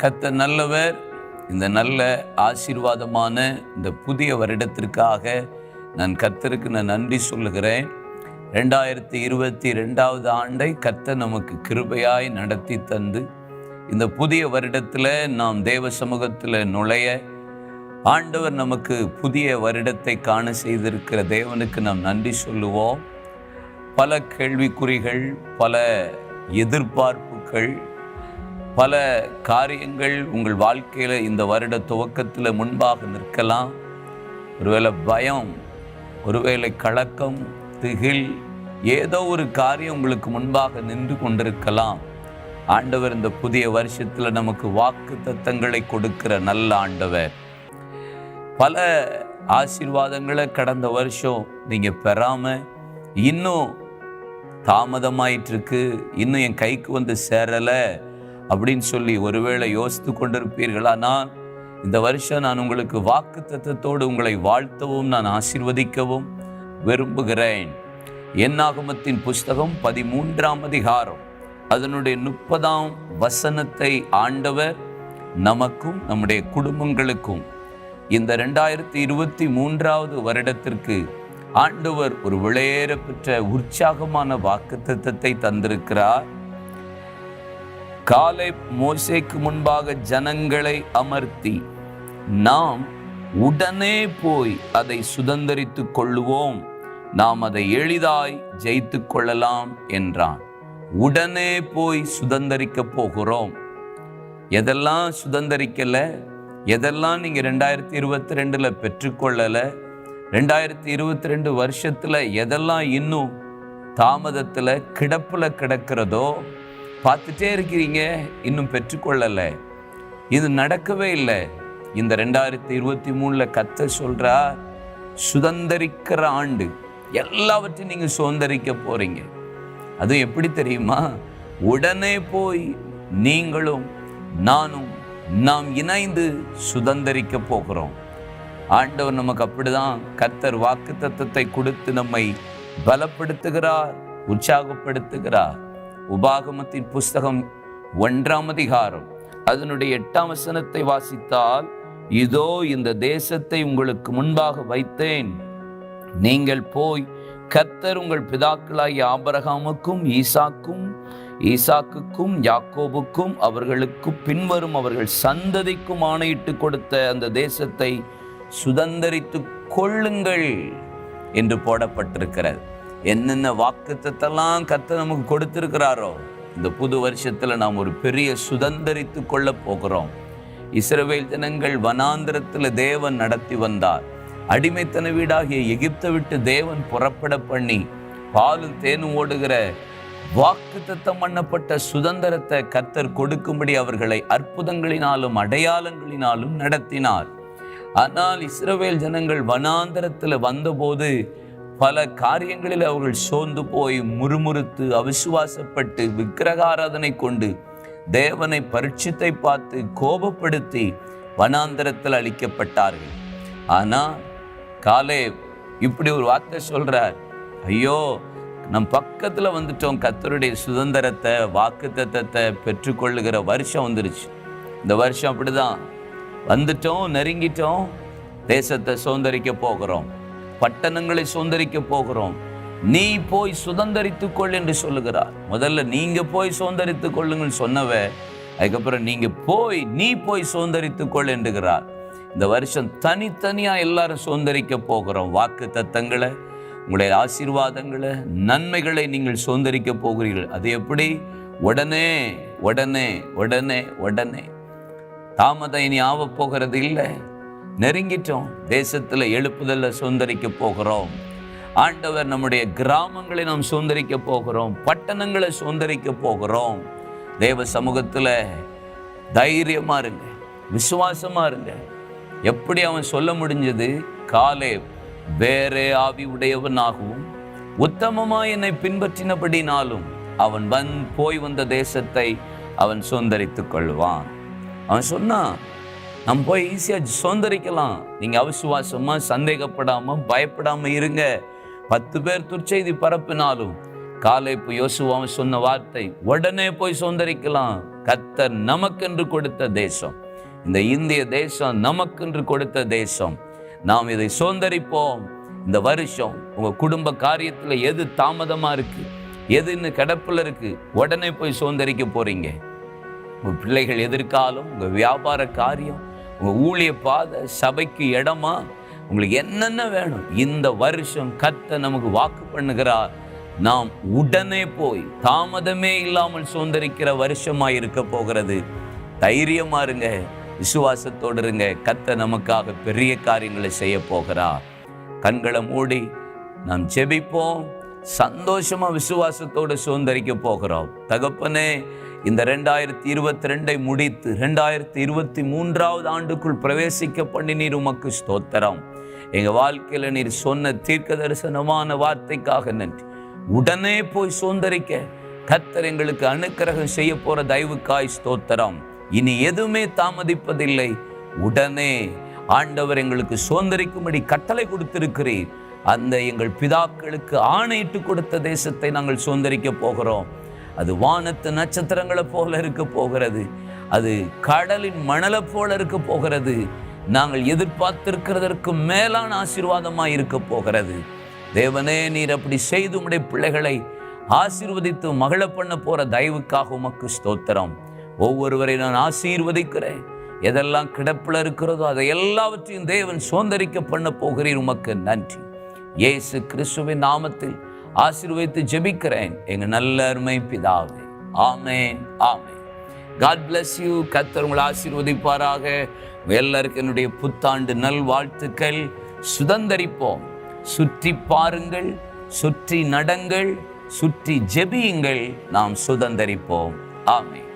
கர்த்தர் நல்லவர். இந்த நல்ல ஆசீர்வாதமான இந்த புதிய வருடத்திற்காக நான் கர்த்தருக்கு நன்றி சொல்லுகிறேன். 2022 ஆண்டை கர்த்தர் நமக்கு கிருபையாய் நடத்தி தந்து இந்த புதிய வருடத்தில் நாம் தேவ சமூகத்தில் நுழைய ஆண்டவர் நமக்கு புதிய வருடத்தை காண செய்திருக்கிற தேவனுக்கு நாம் நன்றி சொல்லுவோம். பல கேள்விக்குறிகள், பல எதிர்பார்ப்புகள், பல காரியங்கள் உங்கள் வாழ்க்கையில் இந்த வருட துவக்கத்தில் முன்பாக நிற்கலாம். ஒருவேளை பயம், ஒருவேளை கலக்கம், திகில், ஏதோ ஒரு காரியம் உங்களுக்கு முன்பாக நின்று கொண்டிருக்கலாம். ஆண்டவர் இந்த புதிய வருஷத்தில் நமக்கு வாக்குத்தத்தங்களை கொடுக்கிற நல்ல ஆண்டவர். பல ஆசீர்வாதங்களை கடந்த வருஷம் நீங்கள் பெறாமல் இன்னும் தாமதமாயிட்டிருக்கு, இன்னும் என் கைக்கு வந்து சேரலை அப்படின்னு சொல்லி ஒருவேளை யோசித்து கொண்டிருப்பீர்கள். ஆனால் இந்த வருஷம் நான் உங்களுக்கு வாக்குத்தத்தத்தோடு உங்களை வாழ்த்தவும் நான் ஆசீர்வதிக்கவும் விரும்புகிறேன். என்னாகமத்தின் புஸ்தகம் 13ஆம் அதிகாரம் அதனுடைய 30ஆம் வசனத்தை ஆண்டவர் நமக்கும் நம்முடைய குடும்பங்களுக்கும் இந்த 2023 வருடத்திற்கு ஆண்டவர் ஒரு விளையேற பெற்ற உற்சாகமான வாக்குத்தத்தத்தை தந்திருக்கிறார். காலேப் மோசேக்கு முன்பாக ஜனங்களை அமர்த்தி, நாம் உடனே போய் அதை சுதந்தரித்துக் கொள்ளுவோம், நாம் அதை எளிதாய் ஜெயித்து கொள்ளலாம் என்றான். உடனே போய் சுதந்தரிக்க போகிறோம். எதெல்லாம் சுதந்தரிக்கல, எதெல்லாம் நீங்க 2022 பெற்றுக்கொள்ளல, 2022 வருஷத்துல எதெல்லாம் இன்னும் தாமதத்துல கிடப்புல கிடக்கிறதோ பார்த்துட்டே இருக்கிறீங்க, இன்னும் பெற்றுக்கொள்ளல, இது நடக்கவே இல்லை. இந்த 2023 கர்த்தர் சொல்றார், சுதந்தரிக்கிற ஆண்டு, எல்லாவற்றையும் நீங்க சுதந்தரிக்க போறீங்க. அதுவும் எப்படி தெரியுமா? உடனே போய் நீங்களும் நானும் நாம் இணைந்து சுதந்தரிக்க போகிறோம். ஆண்டவர் நமக்கு அப்படிதான் கர்த்தர் வாக்குத்தத்தத்தை கொடுத்து நம்மை பலப்படுத்துகிறார், உற்சாகப்படுத்துகிறார். உபாகமத்தின் புஸ்தகம் 1ஆம் அதிகாரம் அதனுடைய 8ஆம் வசனத்தை வாசித்தால், இதோ இந்த தேசத்தை உங்களுக்கு முன்பாக வைத்தேன், நீங்கள் போய் கர்த்தர் உங்கள் பிதாக்களாகிய ஆபிரகாமுக்கும் ஈசாக்குக்கும் யாக்கோபுக்கும் அவர்களுக்கு பின்வரும் அவர்கள் சந்ததிக்கும் ஆணையிட்டு கொடுத்த அந்த தேசத்தை சுதந்தரித்து கொள்ளுங்கள் என்று போடப்பட்டிருக்கிறது. என்னென்ன வாக்குத்தத்தெல்லாம் கர்த்தர் நமக்கு கொடுத்திருக்கிறாரோ, இந்த புது வருஷத்துல நாம் ஒரு பெரிய சுதந்தரித்து கொள்ள போகிறோம். இஸ்ரவேல் ஜனங்கள் வனாந்திரத்தில் தேவன் நடத்தி வந்தார். அடிமைத்தன வீடாகிய எகிப்தை விட்டு தேவன் புறப்பட பண்ணி பாலும் தேனும் ஓடுகிற வாக்குத்தத்தம் பண்ணப்பட்ட சுதந்திரத்தை கர்த்தர் கொடுக்கும்படி அவர்களை அற்புதங்களினாலும் அடையாளங்களினாலும் நடத்தினார். ஆனால் இஸ்ரவேல் ஜனங்கள் வனாந்தரத்தில் வந்தபோது பல காரியங்களில் அவர்கள் சோர்ந்து போய் முறுமுறுத்து அவிசுவாசப்பட்டு விக்கிரகாராதனை கொண்டு தேவனை பரீட்சித்தை பார்த்து கோபப்படுத்தி வனாந்தரத்தில் அழிக்கப்பட்டார்கள். ஆனால் காலேப் இப்படி ஒரு வார்த்தை சொல்றார், ஐயோ நம் பக்கத்தில் வந்துட்டோம், கர்த்தருடைய சுதந்திரத்தை வாக்குத்தத்தத்தை பெற்றுக்கொள்ளுகிற வருஷம் வந்துருச்சு. இந்த வருஷம் அப்படிதான் வந்துட்டோம், நெருங்கிட்டோம், தேசத்தை சுதந்தரிக்க போகிறோம், பட்டணங்களை சுதந்தரிக்க போகிறோம். நீ போய் சுதந்தரித்துக்கொள் என்று சொல்லுகிறார். முதல்ல நீங்க போய் சுதந்தரித்துக் கொள்ளுங்கள் சொன்னவ, அதுக்கப்புறம் நீ போய் சுதந்தரித்துக்கொள் என்கிறார். இந்த வருஷம் தனித்தனியா எல்லாரும் சுதந்தரிக்க போகிறோம். வாக்கு தத்தங்களை, உங்களுடைய ஆசீர்வாதங்களை, நன்மைகளை நீங்கள் சுதந்தரிக்க போகிறீர்கள். அது எப்படி? உடனே உடனே உடனே உடனே. தாமதம் இனி ஆக போகிறது இல்லை, நெருங்கிட்டோம். தேசத்துல எழுப்புதல்ல சுதந்தரிக்க போகிறோம். ஆண்டவர் நம்முடைய கிராமங்களை நாம் சுதந்தரிக்க போகிறோம், பட்டணங்களை சுதந்தரிக்க போகிறோம். தேவ சமூகத்துல தைரியமா இருங்க, விசுவாசமா இருங்க. எப்படி அவன் சொல்ல முடிஞ்சது? காலேப் வேறே ஆவி உடையவனாகவும் உத்தமமாய் என்னை பின்பற்றினபடினாலும் அவன் போய் வந்த தேசத்தை அவன் சுதந்தரித்துக் கொள்வான். அவன் சொன்னான், நம்ம போய் ஈஸியாக சுதந்தரிக்கலாம், நீங்கள் அவிசுவாசமாக சந்தேகப்படாமல் பயப்படாமல் இருங்க. 10 பேர் துர்ச்செய்தி பரப்பினாலும் காலேப் யோசுவாவை சொன்ன வார்த்தை, உடனே போய் சுதந்தரிக்கலாம், கர்த்தர் நமக்கென்று கொடுத்த தேசம். இந்த இந்திய தேசம் நமக்கென்று கொடுத்த தேசம். நாம் இதை சுதந்தரிப்போம். இந்த வருஷம் உங்க குடும்ப காரியத்துல எது தாமதமா இருக்கு, எது இன்னும் கிடப்புல இருக்கு, உடனே போய் சுதந்தரிக்க போறீங்க. உங்க பிள்ளைகள் எதிர்காலம், உங்க வியாபார காரியம், உங்க ஊழிய பாதை, சபைக்கு இடமா, உங்களுக்கு என்னென்ன வேணும், இந்த வருஷம் கர்த்தர் நமக்கு வாக்கு பண்ணுகிறார். நாம் உடனே போய் தாமதமே இல்லாமல் சுதந்தரிக்கிற வருஷமாய் இருக்க போகிறது. தைரியமா இருங்க, விசுவாசத்தோடு இருங்க. கர்த்தர் நமக்காக பெரிய காரியங்களை செய்ய போகிறார். கண்களை மூடி நாம் ஜெபிப்போம். சந்தோஷமா விசுவாசத்தோடு சுதந்தரிக்க போகிறோம். தகப்பனே, இந்த 2022 முடித்து 2023 ஆண்டுக்குள் பிரவேசிக்க பண்ணினீர், உமக்கு ஸ்தோத்திரம். எங்க வாழ்க்கையில நீர் சொன்ன தீர்க்க தரிசனமான வார்த்தைக்காக நன்றி. உடனே போய் சுதந்தரிக்க கர்த்தர் எங்களுக்கு அனுக்கிரகம் செய்ய போற தயவுக்காய் ஸ்தோத்திரம். இனி எதுவுமே தாமதிப்பதில்லை. உடனே ஆண்டவர் எங்களுக்கு சுதந்தரிக்கும்படி கட்டளை கொடுத்திருக்கிறீர். அந்த எங்கள் பிதாக்களுக்கு ஆணையிட்டு கொடுத்த தேசத்தை நாங்கள் சுதந்தரிக்க போகிறோம். அது வானத்து நட்சத்திரங்களை போல இருக்க போகிறது. அது கடலின் மணலை போல இருக்க போகிறது. நாங்கள் எதிர்பார்த்திருக்கிறதற்கு மேலான ஆசீர்வாதமாய் இருக்க போகிறது. தேவனே, நீர் அப்படி செய்து உம்முடைய பிள்ளைகளை ஆசீர்வதித்து மகிழ பண்ண போற தயவுக்காக உமக்கு ஸ்தோத்திரம். ஒவ்வொருவரை நான் ஆசீர்வதிக்கிறேன். எதெல்லாம் கிடப்புல இருக்கிறதோ அதை எல்லாவற்றையும் தேவன் சுதந்தரிக்க பண்ண போகிறீர். உமக்கு நன்றி. இயேசு கிறிஸ்துவின் நாமத்தில் ஆசீர்வதித்து ஜெபிக்கிறேன் எங்க நல்ல அருமை பிதாவே. ஆமென், ஆமென். God bless you. கர்த்தர் உங்களை ஆசீர்வதிப்பாராக. எல்லாருக்கும் என்னுடைய புத்தாண்டு நல் வாழ்த்துக்கள். சுதந்தரிப்போம். சுற்றி பாருங்கள், சுற்றி நடங்கள், சுற்றி ஜெபியுங்கள். நாம் சுதந்தரிப்போம். ஆமென்.